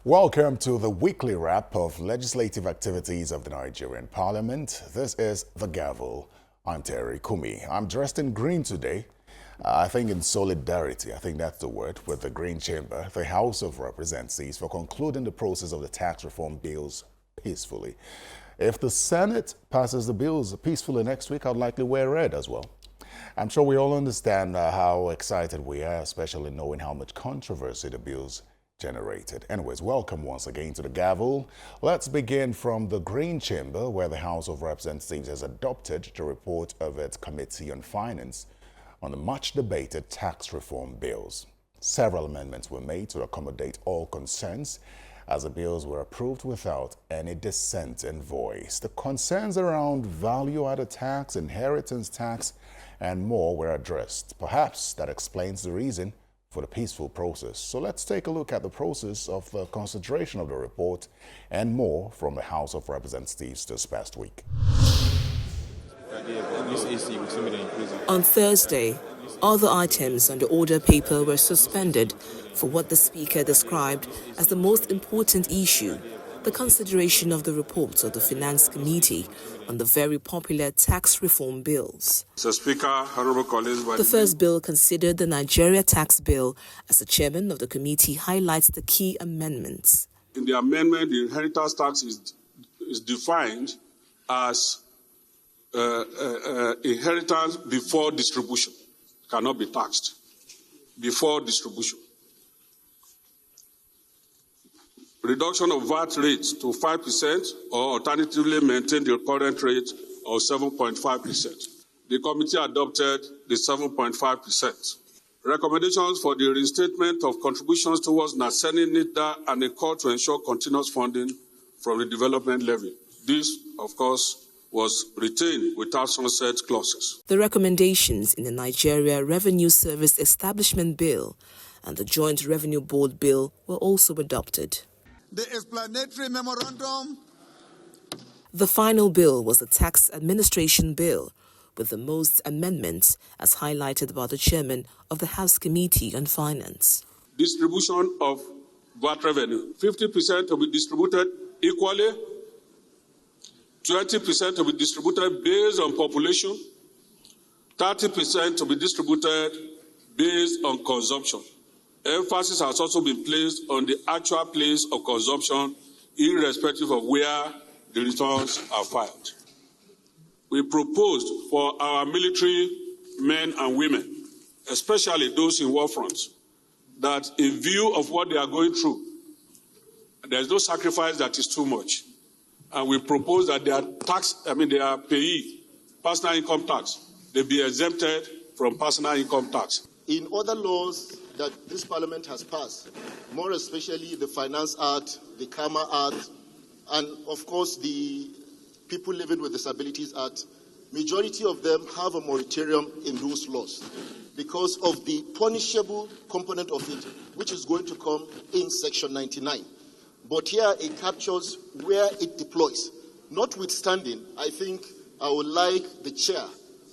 Welcome to the weekly wrap of legislative activities of the Nigerian Parliament. This is the Gavel. I'm Terry Kumi. I'm dressed in green today. I think in solidarity, I think that's the word, with the Green Chamber, the House of Representatives, for concluding the process of the tax reform bills peacefully. If the Senate passes the bills peacefully next week, I'd likely wear red as well. I'm sure we all understand how excited we are, especially knowing how much controversy the bills generated. Anyways, welcome once again to the Gavel. Let's begin from the Green Chamber, where the House of Representatives has adopted the report of its Committee on Finance on the much-debated tax reform bills. Several amendments were made to accommodate all concerns, as the bills were approved without any dissent and voice. The concerns around value-added tax, inheritance tax, and more were addressed. Perhaps that explains the reason for the peaceful process. So let's take a look at the process of the consideration of the report and more from the House of Representatives this past week. On Thursday, other items on the order paper were suspended for what the Speaker described as the most important issue, the consideration of the report of the Finance Committee on the very popular tax reform bills. Mr. Speaker, honorable colleagues, the first bill considered, the Nigeria Tax Bill, as the chairman of the committee highlights the key amendments. In the amendment, the inheritance tax is defined as inheritance before distribution. Cannot be taxed before distribution. Reduction of VAT rates to 5% or alternatively maintain the current rate of 7.5%. The committee adopted the 7.5%. Recommendations for the reinstatement of contributions towards NASENI, NIDA, and a call to ensure continuous funding from the development levy. This, of course, was retained without sunset clauses. The recommendations in the Nigeria Revenue Service Establishment Bill and the Joint Revenue Board Bill were also adopted. The explanatory memorandum. The final bill was the Tax Administration Bill, with the most amendments, as highlighted by the chairman of the House Committee on Finance. Distribution of VAT revenue. 50% will be distributed equally. 20% will be distributed based on population. 30% will be distributed based on consumption. Emphasis has also been placed on the actual place of consumption, irrespective of where the returns are filed. We proposed for our military men and women, especially those in war fronts, that in view of what they are going through, there is no sacrifice that is too much. And we propose that their payee, personal income tax, they be exempted from personal income tax. In other laws that this Parliament has passed, more especially the Finance Act, the Karma Act, and of course the People Living with Disabilities Act, majority of them have a moratorium in those laws because of the punishable component of it, which is going to come in Section 99. But here it captures where it deploys. Notwithstanding, I think I would like the chair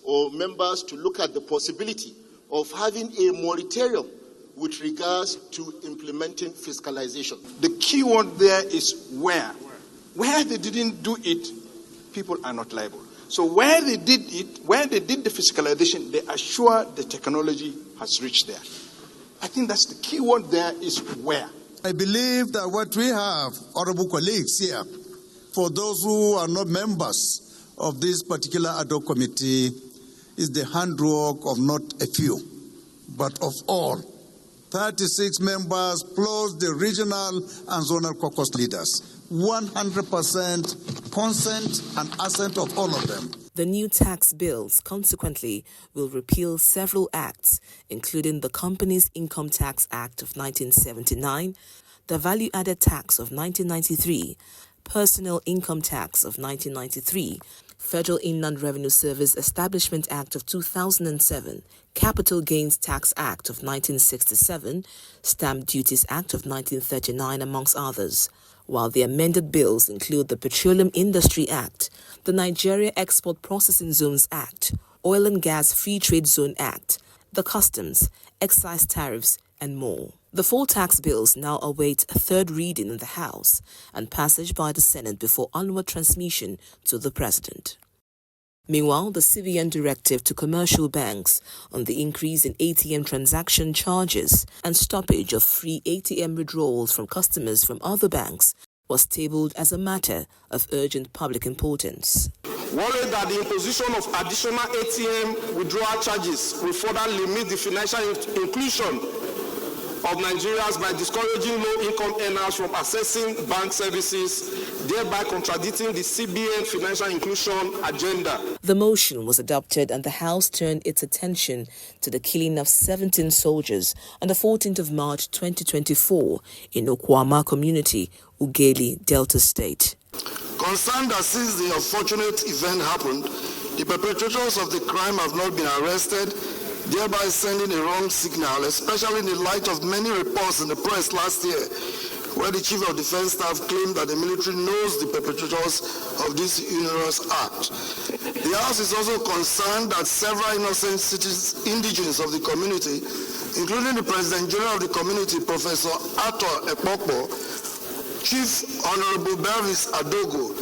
or members to look at the possibility of having a moratorium with regards to implementing fiscalization. The key word there is where. Where they didn't do it, people are not liable. So where they did it, where they did the fiscalization, they assure the technology has reached there. I think that's the key word there is where. I believe that what we have, honorable colleagues here, for those who are not members of this particular ad hoc committee, is the handwork of not a few, but of all. 36 members plus the regional and zonal caucus leaders. 100% consent and assent of all of them. The new tax bills, consequently, will repeal several acts, including the Companies Income Tax Act of 1979, the Value Added Tax of 1993, Personal Income Tax of 1993, Federal Inland Revenue Service Establishment Act of 2007, Capital Gains Tax Act of 1967, Stamp Duties Act of 1939, amongst others. While the amended bills include the Petroleum Industry Act, the Nigeria Export Processing Zones Act, Oil and Gas Free Trade Zone Act, the Customs, Excise Tariffs, and more. The 4 tax bills now await a third reading in the House and passage by the Senate before onward transmission to the President. Meanwhile, the CBN directive to commercial banks on the increase in ATM transaction charges and stoppage of free ATM withdrawals from customers from other banks was tabled as a matter of urgent public importance. Worried that the imposition of additional ATM withdrawal charges will further limit the financial inclusion of Nigerians by discouraging low-income earners from accessing bank services, thereby contradicting the CBN financial inclusion agenda. The motion was adopted and the House turned its attention to the killing of 17 soldiers on the 14th of March 2024 in Okwama community, Ugeli, Delta State. Concerned that since the unfortunate event happened, the perpetrators of the crime have not been arrested, thereby sending a wrong signal, especially in the light of many reports in the press last year, where the Chief of Defense Staff claimed that the military knows the perpetrators of this heinous act. The House is also concerned that several innocent citizens, indigents of the community, including the President General of the community, Professor Arthur Ekpokpo, Chief Honorable Bervis Adogo,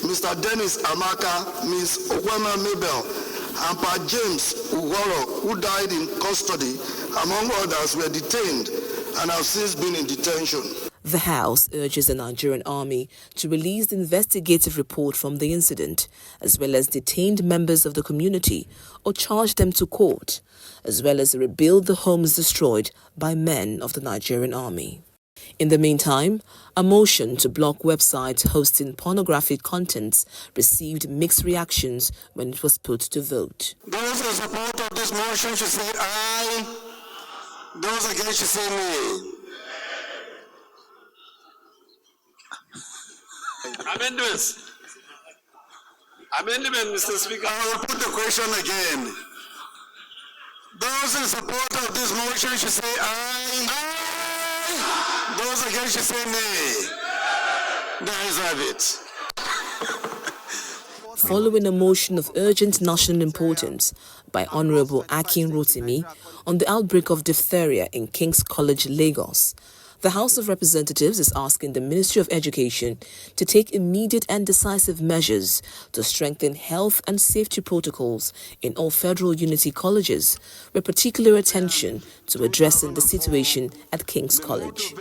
Mr. Dennis Amaka, Ms. Okwema Mabel, and Pa James Ugoro, who died in custody, among others, were detained and have since been in detention. The House urges the Nigerian Army to release the investigative report from the incident, as well as detained members of the community, or charge them to court, as well as rebuild the homes destroyed by men of the Nigerian Army. In the meantime, a motion to block websites hosting pornographic contents received mixed reactions when it was put to vote. Those in support of this motion should say aye. Those against should say nay. Amendment, Mr. Speaker. I will put the question again. Those in support of this motion should say aye. Aye. Those against should say nay. The ayes have it. Following a motion of urgent national importance by Honorable Akin Rotimi on the outbreak of diphtheria in King's College, Lagos, the House of Representatives is asking the Ministry of Education to take immediate and decisive measures to strengthen health and safety protocols in all federal unity colleges, with particular attention to addressing the situation at King's College.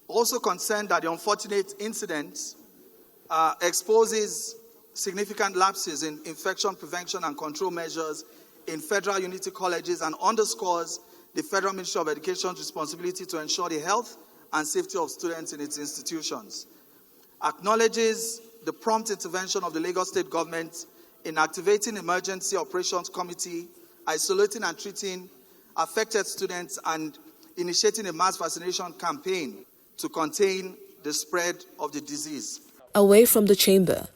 Also concerned that the unfortunate incident exposes significant lapses in infection prevention and control measures in federal unity colleges and underscores the Federal Ministry of Education's responsibility to ensure the health and safety of students in its institutions. Acknowledges the prompt intervention of the Lagos State government in activating Emergency Operations Committee, isolating and treating affected students, and initiating a mass vaccination campaign to contain the spread of the disease. Away from the chamber,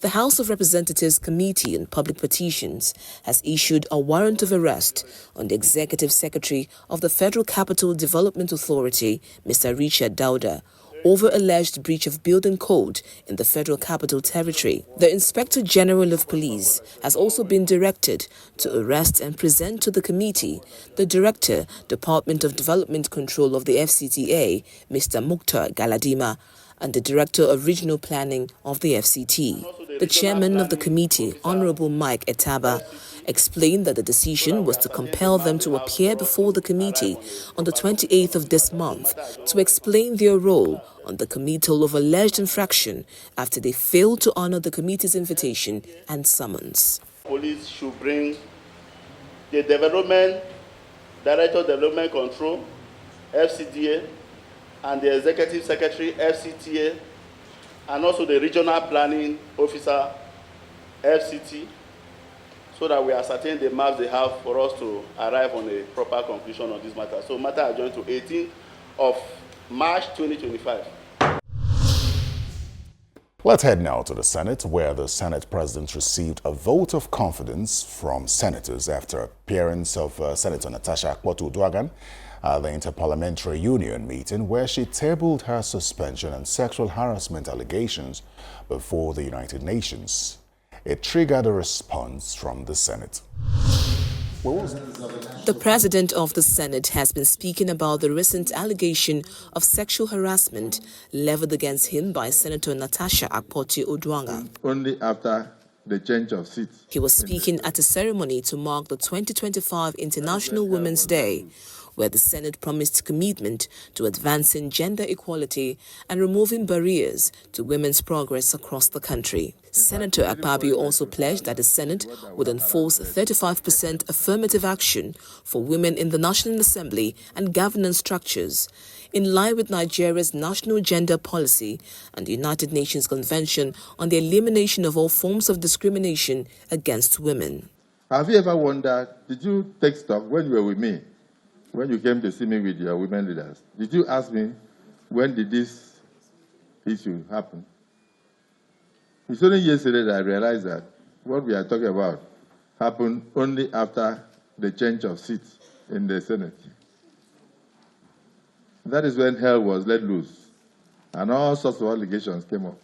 the House of Representatives Committee on Public Petitions has issued a warrant of arrest on the Executive Secretary of the Federal Capital Development Authority, Mr. Richard Dauda, over alleged breach of building code in the Federal Capital Territory. The Inspector General of Police has also been directed to arrest and present to the committee the Director, Department of Development Control of the FCTA, Mr. Mukhtar Galadima, and the Director of Regional Planning of the FCT. The chairman of the committee, Honorable Mike Etaba, explained that the decision was to compel them to appear before the committee on the 28th of this month to explain their role on the committal of alleged infraction after they failed to honor the committee's invitation and summons. Police should bring the Director of Development Control, FCDA, and the Executive Secretary, FCTA, and also the Regional Planning Officer, FCT, so that we ascertain the maps they have for us to arrive on a proper conclusion on this matter. So matter adjourned to 18th of March 2025. Let's head now to the Senate, where the Senate President received a vote of confidence from senators after appearance of Senator Natasha Akpoti-Uduaghan at the Interparliamentary Union meeting, where she tabled her suspension and sexual harassment allegations before the United Nations. It triggered a response from the Senate. The president of the Senate has been speaking about the recent allegation of sexual harassment leveled against him by Senator Natasha Akpoti-Oduanga. Only after the change of seats. He was speaking at a ceremony to mark the 2025 International Women's Day, where the Senate promised commitment to advancing gender equality and removing barriers to women's progress across the country. Senator Akpabio also pledged that the Senate would enforce 35% affirmative action for women in the National Assembly and governance structures, in line with Nigeria's national gender policy and the United Nations Convention on the elimination of all forms of discrimination against women. Have you ever wondered, did you take stock when you were with me, when you came to see me with your women leaders? Did you ask me, when did this issue happen? It's only yesterday that I realized that what we are talking about happened only after the change of seats in the Senate. That is when hell was let loose, and all sorts of allegations came up.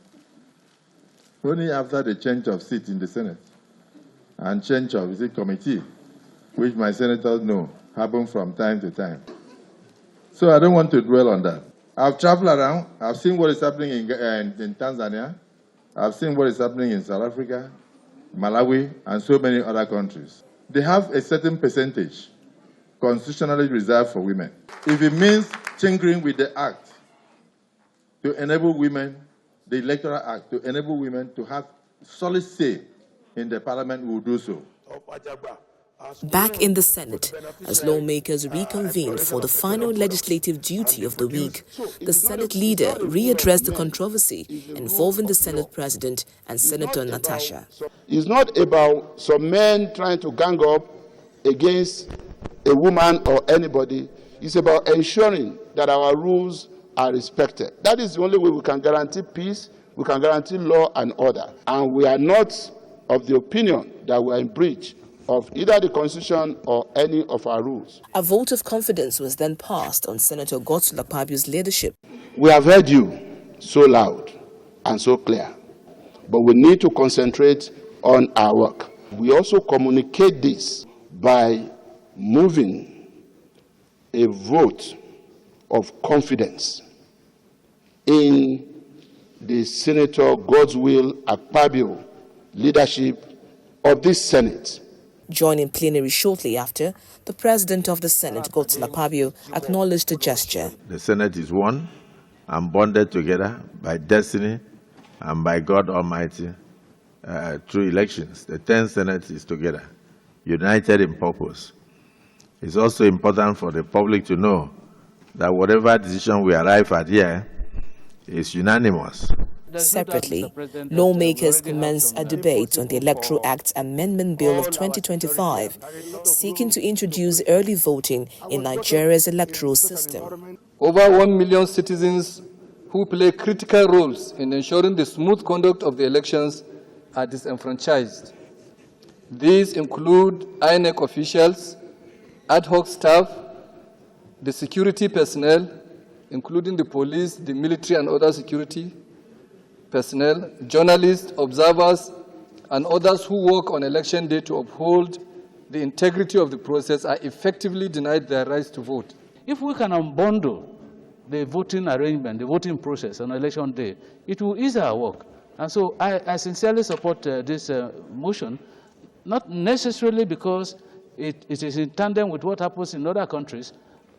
Only after the change of seats in the Senate and change of the committee, which my senators know happen from time to time. So I don't want to dwell on that. I've traveled around. I've seen what is happening in Tanzania. I've seen what is happening in South Africa, Malawi, and so many other countries. They have a certain percentage constitutionally reserved for women. If it means tinkering with the act to enable women, the Electoral Act, to enable women to have solid say in the parliament, we will do so. Back in the Senate, as lawmakers reconvened for the final legislative duty of the week, the Senate leader readdressed the controversy involving the Senate president and Senator Natasha. It's not about some men trying to gang up against a woman or anybody. It's about ensuring that our rules are respected. That is the only way we can guarantee peace, we can guarantee law and order. And we are not of the opinion that we are in breach of either the Constitution or any of our rules. A vote of confidence was then passed on Senator Godswill Akpabio's leadership. We have heard you so loud and so clear, but we need to concentrate on our work. We also communicate this by moving a vote of confidence in the Senator Godswill Akpabio leadership of this Senate. Joining plenary shortly after, the president of the Senate, Godswill Akpabio, acknowledged the gesture. The Senate is one and bonded together by destiny and by God Almighty through elections. The 10th Senate is together, united in purpose. It's also important for the public to know that whatever decision we arrive at here is unanimous. Separately, lawmakers commenced a debate on the Electoral Act Amendment Bill of 2025, seeking to introduce early voting in Nigeria's electoral system. Over 1 million citizens who play critical roles in ensuring the smooth conduct of the elections are disenfranchised. These include INEC officials, ad hoc staff, the security personnel, including the police, the military, and other security personnel, journalists, observers, and others who work on election day to uphold the integrity of the process are effectively denied their rights to vote. If we can unbundle the voting arrangement, the voting process on election day, it will ease our work. And so I sincerely support this motion, not necessarily because it is in tandem with what happens in other countries.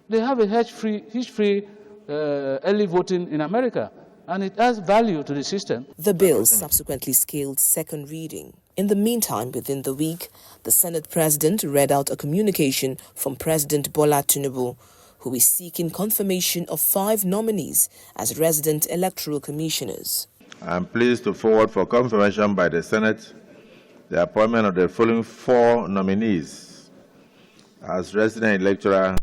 They have a hitch-free early voting in America, and it adds value to the system. The bill subsequently scaled second reading. In the meantime, within the week, the Senate President read out a communication from President Bola Tinubu, who is seeking confirmation of 5 nominees as resident electoral commissioners. I am pleased to forward for confirmation by the Senate the appointment of the following 4 nominees as resident electoral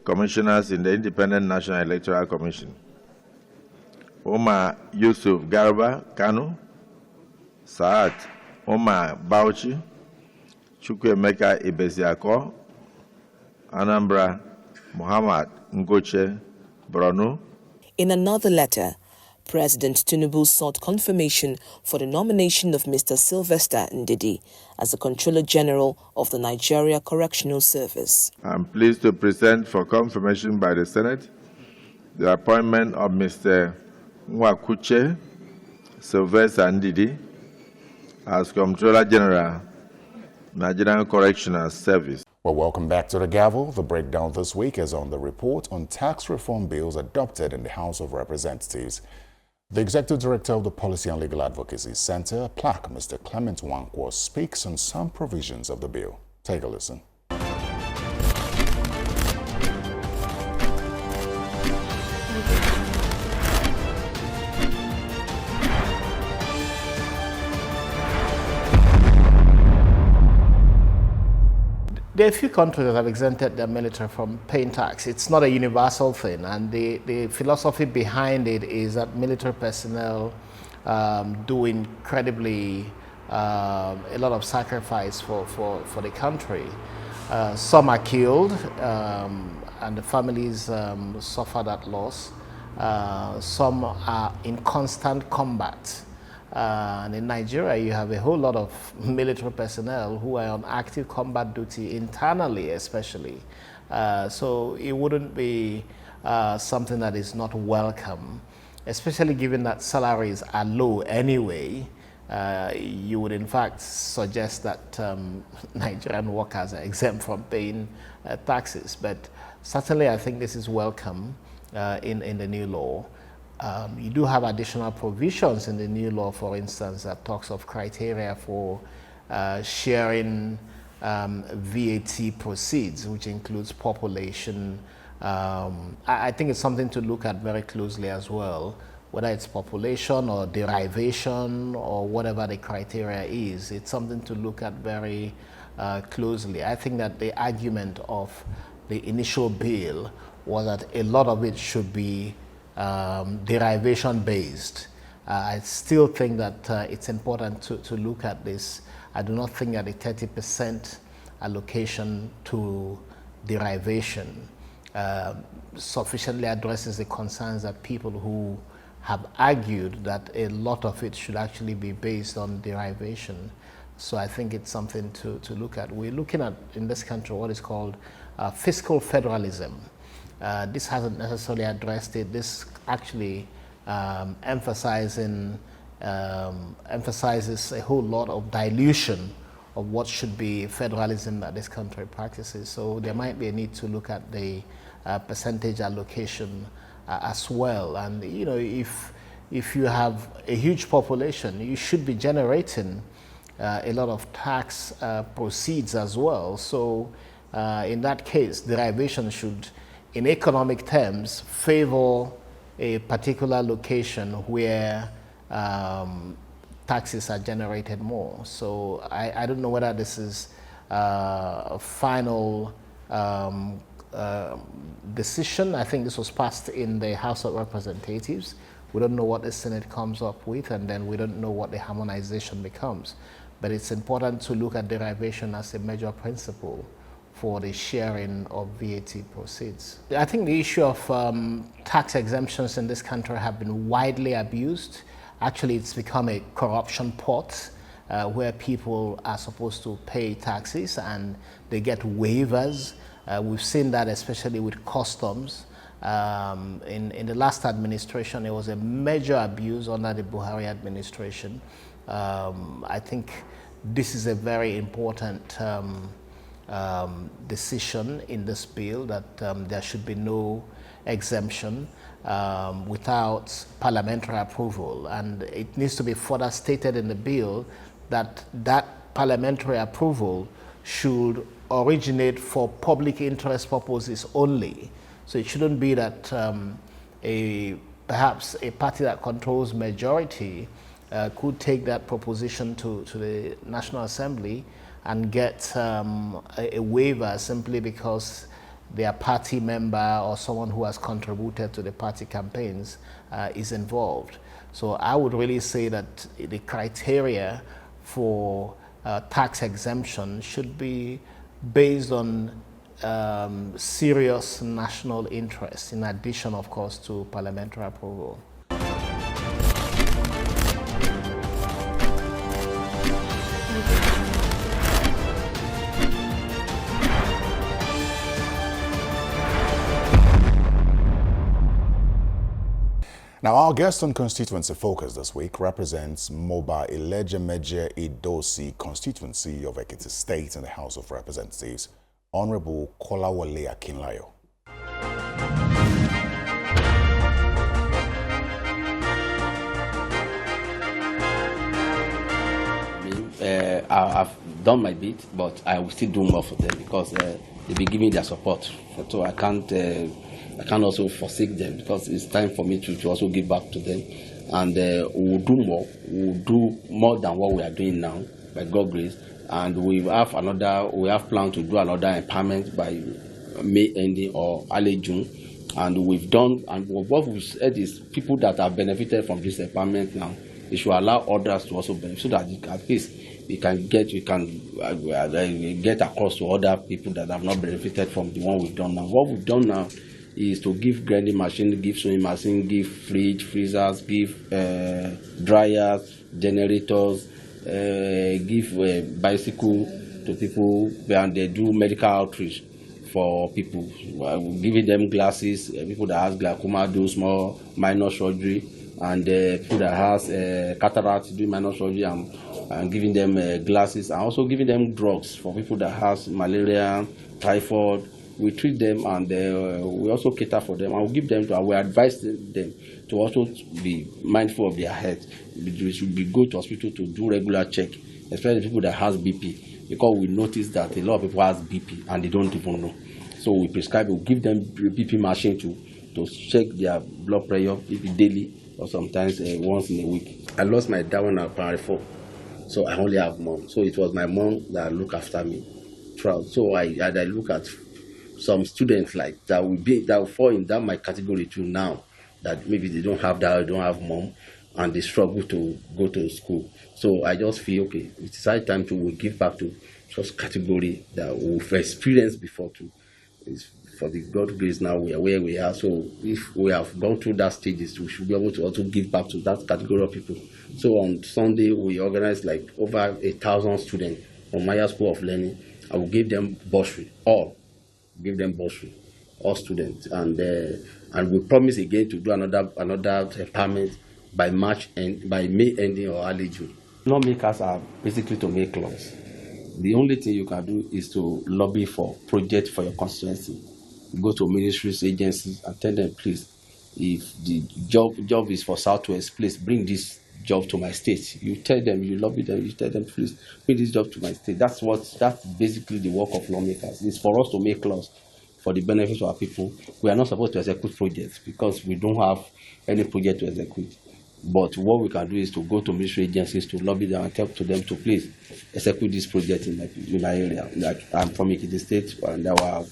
commissioners in the Independent National Electoral Commission: Omar Yusuf Garba Kanu, Saad Omar Bauchi, Chukwuemeka Ibesiako, Anambra Muhammad Ngoche Borno. In another letter, President Tinubu sought confirmation for the nomination of Mr. Sylvester Ndidi as the Controller General of the Nigeria Correctional Service. I'm pleased to present for confirmation by the Senate the appointment of Mr. Nwakuche Sylvester Ndidi as Comptroller General, Nigerian Correctional Service. Well, welcome back to the Gavel. The breakdown this week is on the report on tax reform bills adopted in the House of Representatives. The Executive Director of the Policy and Legal Advocacy Center, PLAC, Mr. Clement Wankwo, speaks on some provisions of the bill. Take a listen. There are a few countries that have exempted their military from paying tax. It's not a universal thing, and the philosophy behind it is that military personnel do incredibly a lot of sacrifice for the country. Some are killed, and the families suffer that loss. Some are in constant combat. And in Nigeria, you have a whole lot of military personnel who are on active combat duty internally, especially. So it wouldn't be something that is not welcome, especially given that salaries are low anyway. You would in fact suggest that Nigerian workers are exempt from paying taxes. But certainly I think this is welcome in the new law. You do have additional provisions in the new law, for instance, that talks of criteria for sharing VAT proceeds, which includes population. I think it's something to look at very closely as well, whether it's population or derivation or whatever the criteria is. It's something to look at very closely. I think that the argument of the initial bill was that a lot of it should be derivation based. I still think that it's important to look at this. I do not think that the 30% allocation to derivation sufficiently addresses the concerns that people who have argued that a lot of it should actually be based on derivation. So I think it's something to look at. We're looking at, in this country, what is called fiscal federalism. This hasn't necessarily addressed it. This actually emphasizes a whole lot of dilution of what should be federalism that this country practices. So there might be a need to look at the percentage allocation as well. And you know, if you have a huge population, you should be generating a lot of tax proceeds as well. So in that case, derivation should, in economic terms, favor a particular location where taxes are generated more. So I don't know whether this is a final decision. I think this was passed in the House of Representatives. We don't know what the Senate comes up with, and then we don't know what the harmonization becomes. But it's important to look at derivation as a major principle for the sharing of VAT proceeds. I think the issue of tax exemptions in this country have been widely abused. Actually, it's become a corruption pot where people are supposed to pay taxes and they get waivers. We've seen that especially with customs. In the last administration, there was a major abuse under the Buhari administration. I think this is a very important decision in this bill, that there should be no exemption without parliamentary approval. And it needs to be further stated in the bill that that parliamentary approval should originate for public interest purposes only. So it shouldn't be that perhaps a party that controls majority could take that proposition to the National Assembly and get a waiver simply because their party member or someone who has contributed to the party campaigns is involved. So I would really say that the criteria for tax exemption should be based on serious national interest, in addition, of course, to parliamentary approval. Now, our guest on Constituency Focus this week represents Moba Ilejemeje Idosi constituency of Ekiti State in the House of Representatives, Honorable Kolawole Akinlayo. I've done my bit, but I will still do more for them because they've been giving their support. So I can't also forsake them because it's time for me to also give back to them. And we'll do more. We'll do more than what we are doing now, by God's grace. And we have planned to do another empowerment by May ending or early June. And we've done, and what we've said is people that have benefited from this empowerment now, it should allow others to also benefit so that at least we can get across to other people that have not benefited from the one we've done now. What we've done now is to give grinding machine, give sewing machine, give fridge, freezers, give dryers, generators, give bicycle to people, and they do medical outreach for people, giving them glasses, people that has glaucoma do small minor surgery, and people that has cataract do minor surgery, and giving them glasses, and also giving them drugs for people that has malaria, typhoid. We treat them, and we also cater for them, and we give them we advise them to also be mindful of their health. We should go to hospital to do regular check, especially people that has BP, because we notice that a lot of people has BP and they don't even know. So we give them BP machine to check their blood pressure daily or sometimes once in a week. I lost my dad when I was primary 4, so I only have mom. So it was my mom that looked after me throughout. So I look at some students like that will fall in that my category too now, that maybe they don't have dad, don't have mom, and they struggle to go to school. So I just feel okay, it's high time to give back to such category that we've experienced before too. It's for the God grace now we are where we are. So if we have gone through that stages, we should be able to also give back to that category of people. So on Sunday we organized like over 1,000 students from Maya School of Learning. I will give them bursary, all students, and we promise again to do another empowerment by May ending or early June. Lawmakers are basically to make laws. The only thing you can do is to lobby for projects for your constituency. You go to ministries, agencies, and tell them, please, if the job is for Southwest, please bring this job to my state. You tell them, you lobby them, you tell them, please bring this job to my state. That's basically the work of lawmakers. It's for us to make laws for the benefit of our people. We are not supposed to execute projects because we don't have any project to execute. But what we can do is to go to ministry agencies to lobby them and talk to them to please execute this project in my area. Like I'm from Ekiti State, and our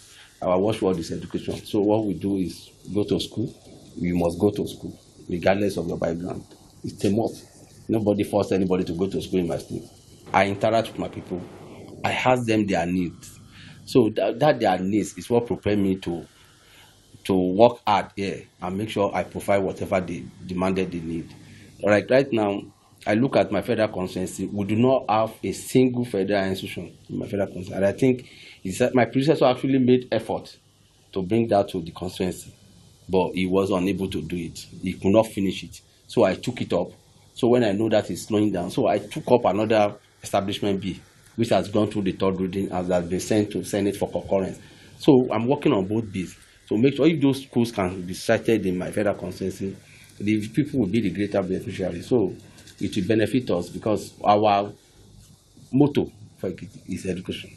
watchword is education. So what we do is go to school. You must go to school, regardless of your background. It's a must. Nobody forced anybody to go to school in my state. I interact with my people. I ask them their needs. So that their needs is what prepared me to work hard here and make sure I provide whatever they demanded they need. Like right now, I look at my federal constituency. We do not have a single federal institution in my federal constituency. And I think it's that my predecessor actually made effort to bring that to the constituency, but he was unable to do it. He could not finish it. So I took it up. So when I know that it's slowing down, so I took up another establishment bill, which has gone through the third reading and has been sent to Senate for concurrence. So I'm working on both bills. So make sure if those schools can be cited in my federal constituency, the people will be the greater beneficiaries. So it will benefit us because our motto for Ekiti is education.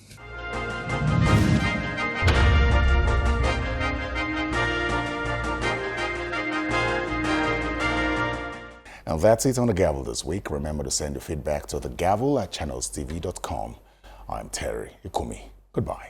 And that's it on The Gavel this week. Remember to send your feedback to thegavel@channelstv.com. I'm Terry Ikumi. Goodbye.